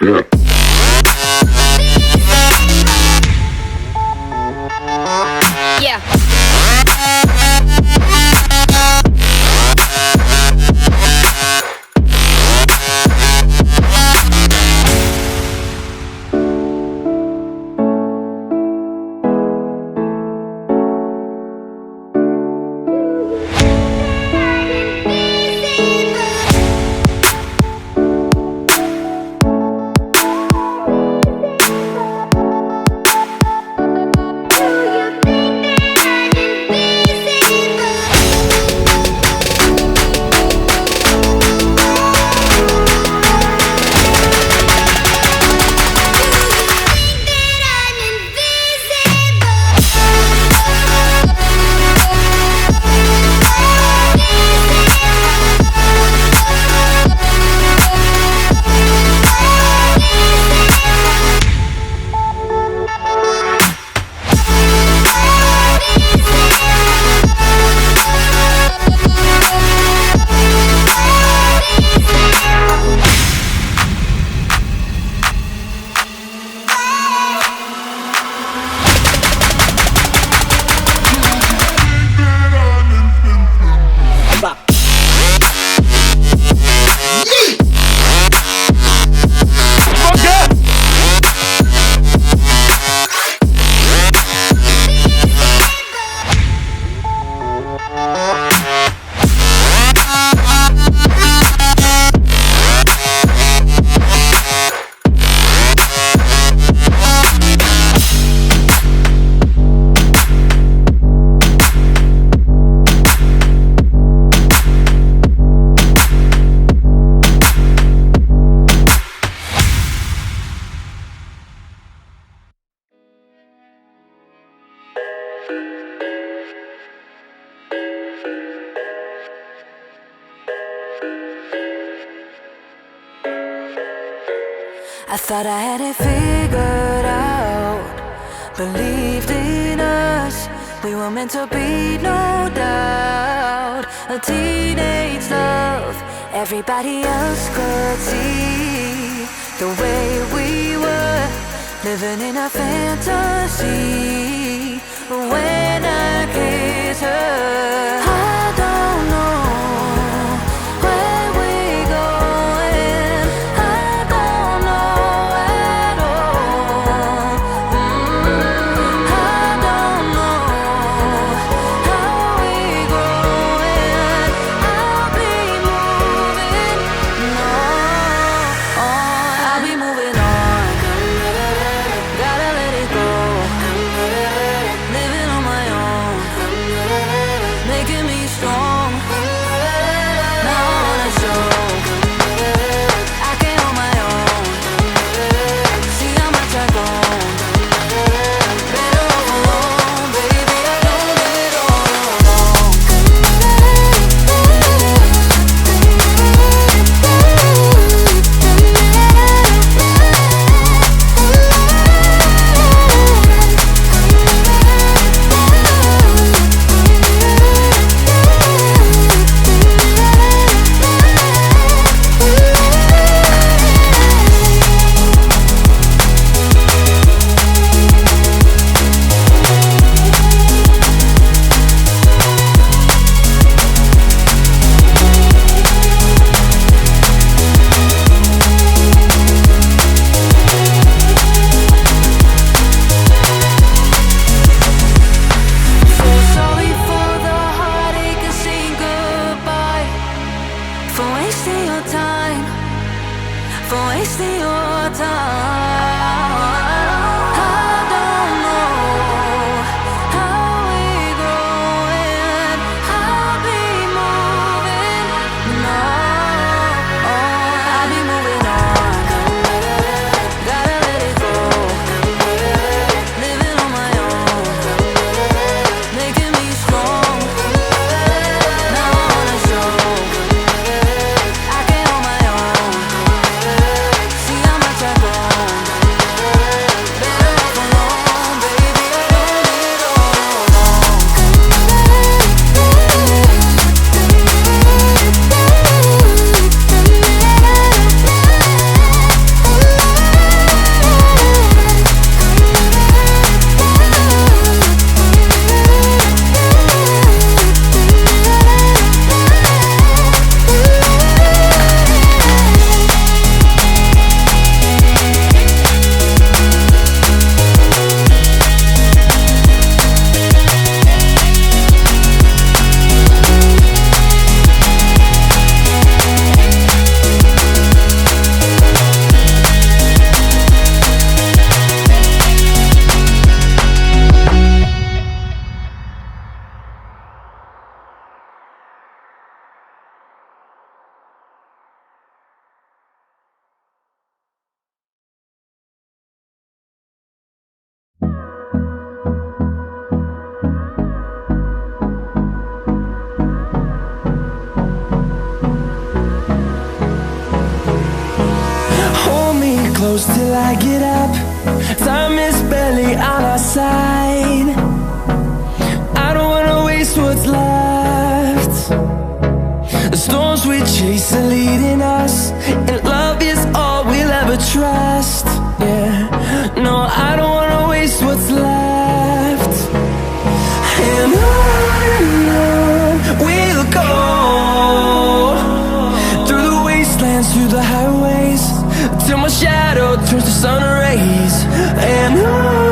Yeah. I thought I had it figured out, believed in us, we were meant to be, no doubt. A teenage love, everybody else could see the way we were, living in a fantasy. When I kiss her, I don't know where we're going, I don't know at all. I don't know how we're growing, I'll be moving on, I'll be moving on. Gotta let it go, living on my own, making me strong. Now on a show, I can't hold my own. See how much I go, better off alone. Baby, I don't it all alone. So sorry for the heartache and saying goodbye, for wasting your time, for wasting your time. I don't know how we're growing, I'll be moving on, I'll be moving on. Gotta let it go, living on my own, making me strong. Now on a show, I can't hold my own. See how much I've grown, close till I get up. Time is barely on our side. I don't wanna waste what's left. The storms we chase are leading us, and love is all we'll ever trust. Yeah, no, I don't wanna waste what's left. And on we'll go, through the wastelands, through the highways, till my shadow turns to sun rays. And on